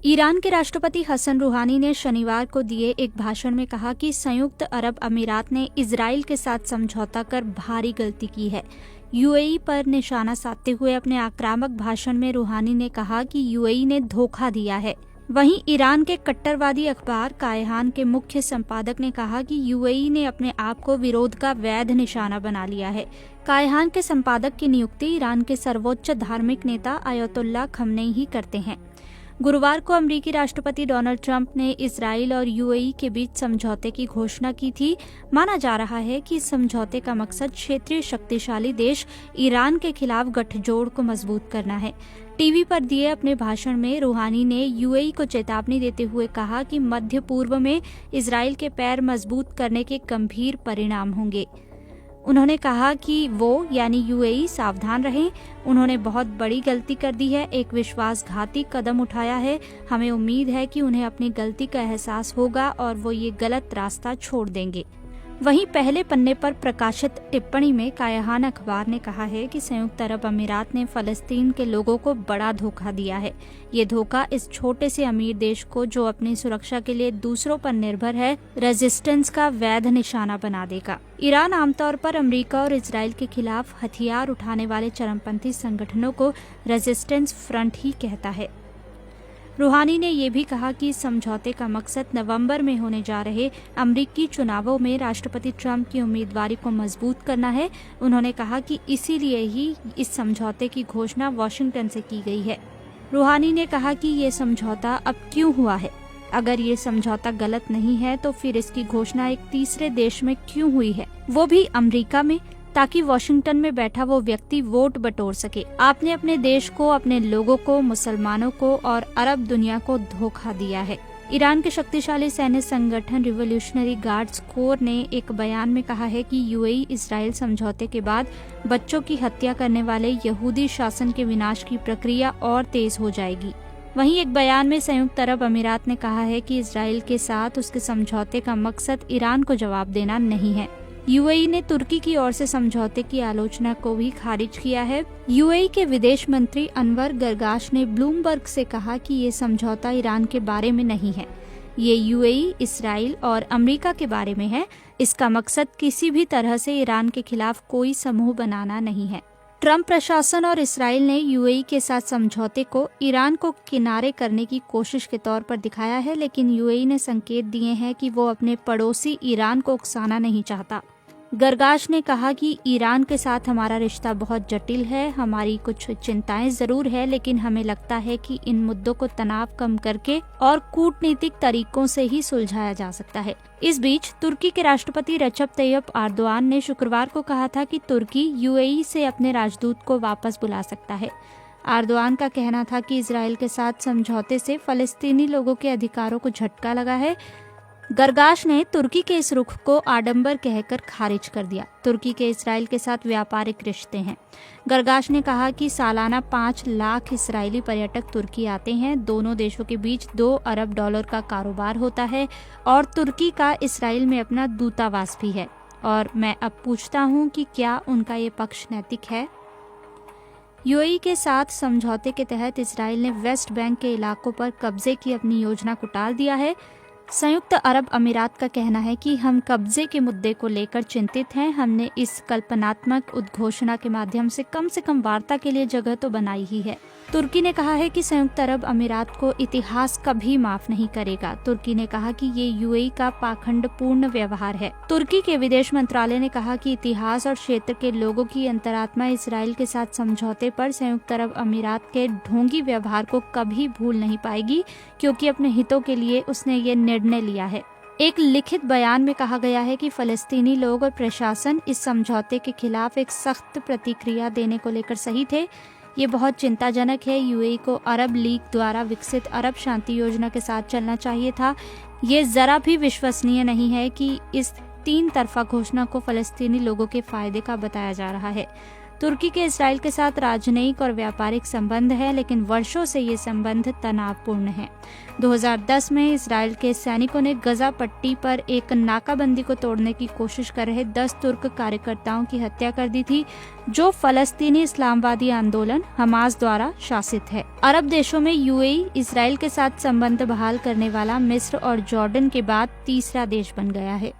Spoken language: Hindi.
ईरान के राष्ट्रपति हसन रूहानी ने शनिवार को दिए एक भाषण में कहा कि संयुक्त अरब अमीरात ने इजराइल के साथ समझौता कर भारी गलती की है। यूएई पर निशाना साधते हुए अपने आक्रामक भाषण में रूहानी ने कहा कि यूएई ने धोखा दिया है। वहीं ईरान के कट्टरवादी अखबार कायहान के मुख्य संपादक ने कहा कि यूएई ने अपने आप को विरोध का वैध निशाना बना लिया है। कायहान के संपादक की नियुक्ति ईरान के सर्वोच्च धार्मिक नेता आयतुल्लाह खमनेई ही करते हैं। गुरुवार को अमेरिकी राष्ट्रपति डोनाल्ड ट्रंप ने इजराइल और यूएई के बीच समझौते की घोषणा की थी। माना जा रहा है कि इस समझौते का मकसद क्षेत्रीय शक्तिशाली देश ईरान के खिलाफ गठजोड़ को मजबूत करना है। टीवी पर दिए अपने भाषण में रूहानी ने यूएई को चेतावनी देते हुए कहा कि मध्य पूर्व में इजराइल के पैर मजबूत करने के गंभीर परिणाम होंगे। उन्होंने कहा कि वो यानी यूएई सावधान रहें, उन्होंने बहुत बड़ी गलती कर दी है, एक विश्वासघाती कदम उठाया है। हमें उम्मीद है कि उन्हें अपनी गलती का एहसास होगा और वो ये गलत रास्ता छोड़ देंगे। वहीं पहले पन्ने पर प्रकाशित टिप्पणी में कायहान अखबार ने कहा है कि संयुक्त अरब अमीरात ने फलस्तीन के लोगों को बड़ा धोखा दिया है। ये धोखा इस छोटे से अमीर देश को, जो अपनी सुरक्षा के लिए दूसरों पर निर्भर है, रेजिस्टेंस का वैध निशाना बना देगा। ईरान आमतौर पर अमेरिका और इजराइल के खिलाफ हथियार उठाने वाले चरमपंथी संगठनों को रेजिस्टेंस फ्रंट ही कहता है। रूहानी ने ये भी कहा कि इस समझौते का मकसद नवंबर में होने जा रहे अमेरिकी चुनावों में राष्ट्रपति ट्रंप की उम्मीदवारी को मजबूत करना है। उन्होंने कहा कि इसीलिए ही इस समझौते की घोषणा वॉशिंगटन से की गई है। रूहानी ने कहा कि ये समझौता अब क्यों हुआ है? अगर ये समझौता गलत नहीं है तो फिर इसकी घोषणा एक तीसरे देश में क्यों हुई है, वो भी अमेरिका में, ताकि वॉशिंगटन में बैठा वो व्यक्ति वोट बटोर सके। आपने अपने देश को, अपने लोगों को, मुसलमानों को और अरब दुनिया को धोखा दिया है। ईरान के शक्तिशाली सैन्य संगठन रिवोल्यूशनरी गार्ड्स कोर ने एक बयान में कहा है कि यूएई इजराइल समझौते के बाद बच्चों की हत्या करने वाले यहूदी शासन के विनाश की प्रक्रिया और तेज हो जाएगी। वहीं एक बयान में संयुक्त अरब अमीरात ने कहा है कि इजराइल के साथ उसके समझौते का मकसद ईरान को जवाब देना नहीं है। यूएई ने तुर्की की ओर से समझौते की आलोचना को भी खारिज किया है। यूएई के विदेश मंत्री अनवर गरगाश ने ब्लूमबर्ग से कहा कि ये समझौता ईरान के बारे में नहीं है, ये यूएई, इसराइल और अमेरिका के बारे में है। इसका मकसद किसी भी तरह से ईरान के खिलाफ कोई समूह बनाना नहीं है। ट्रंप प्रशासन और इसराइल ने यूएई के साथ समझौते को ईरान को किनारे करने की कोशिश के तौर पर दिखाया है, लेकिन यूएई ने संकेत दिए हैं कि वो अपने पड़ोसी ईरान को उकसाना नहीं चाहता। गरगाश ने कहा कि ईरान के साथ हमारा रिश्ता बहुत जटिल है, हमारी कुछ चिंताएं जरूर है, लेकिन हमें लगता है कि इन मुद्दों को तनाव कम करके और कूटनीतिक तरीकों से ही सुलझाया जा सकता है। इस बीच तुर्की के राष्ट्रपति रजब तैयब एर्दोआन ने शुक्रवार को कहा था कि तुर्की यूएई से अपने राजदूत को वापस बुला सकता है। एर्दोआन का कहना था कि इजराइल के साथ समझौते से फलस्तीनी लोगों के अधिकारों को झटका लगा है। गरगाश ने तुर्की के इस रुख को आडंबर कहकर खारिज कर दिया। तुर्की के इसराइल के साथ व्यापारिक रिश्ते हैं। गरगाश ने कहा कि सालाना 5 लाख इसराइली पर्यटक तुर्की आते हैं। दोनों देशों के बीच $2 अरब का कारोबार होता है और तुर्की का इसराइल में अपना दूतावास भी है। और मैं अब पूछता हूँ कि क्या उनका ये पक्ष नैतिक है? यूएई के साथ समझौते के तहत इसराइल ने वेस्ट बैंक के इलाकों पर कब्जे की अपनी योजना को टाल दिया है। संयुक्त अरब अमीरात का कहना है कि हम कब्जे के मुद्दे को लेकर चिंतित हैं। हमने इस कल्पनात्मक उद्घोषणा के माध्यम से कम वार्ता के लिए जगह तो बनाई ही है। तुर्की ने कहा है कि संयुक्त अरब अमीरात को इतिहास कभी माफ नहीं करेगा। तुर्की ने कहा कि ये यूएई का पाखंडपूर्ण व्यवहार है। तुर्की के विदेश मंत्रालय ने कहा कि इतिहास और क्षेत्र के लोगों की अंतरात्मा इसराइल के साथ समझौते पर संयुक्त अरब अमीरात के ढोंगी व्यवहार को कभी भूल नहीं पाएगी, क्योंकि अपने हितों के लिए उसने ये निर्णय लिया है। एक लिखित बयान में कहा गया है कि फलस्तीनी लोग और प्रशासन इस समझौते के खिलाफ एक सख्त प्रतिक्रिया देने को लेकर सही थे। ये बहुत चिंताजनक है। यूएई को अरब लीग द्वारा विकसित अरब शांति योजना के साथ चलना चाहिए था। ये जरा भी विश्वसनीय नहीं है कि इस 3 तरफा घोषणा को फलस्तीनी लोगों के फायदे का बताया जा रहा है। तुर्की के इसराइल के साथ राजनयिक और व्यापारिक संबंध है, लेकिन वर्षों से ये संबंध तनावपूर्ण है। 2010 में इसराइल के सैनिकों ने गजा पट्टी पर एक नाकाबंदी को तोड़ने की कोशिश कर रहे 10 तुर्क कार्यकर्ताओं की हत्या कर दी थी, जो फलस्तीनी इस्लामवादी आंदोलन हमास द्वारा शासित है। अरब देशों में यूएई इसराइल के साथ संबंध बहाल करने वाला मिस्र और जॉर्डन के बाद तीसरा देश बन गया है।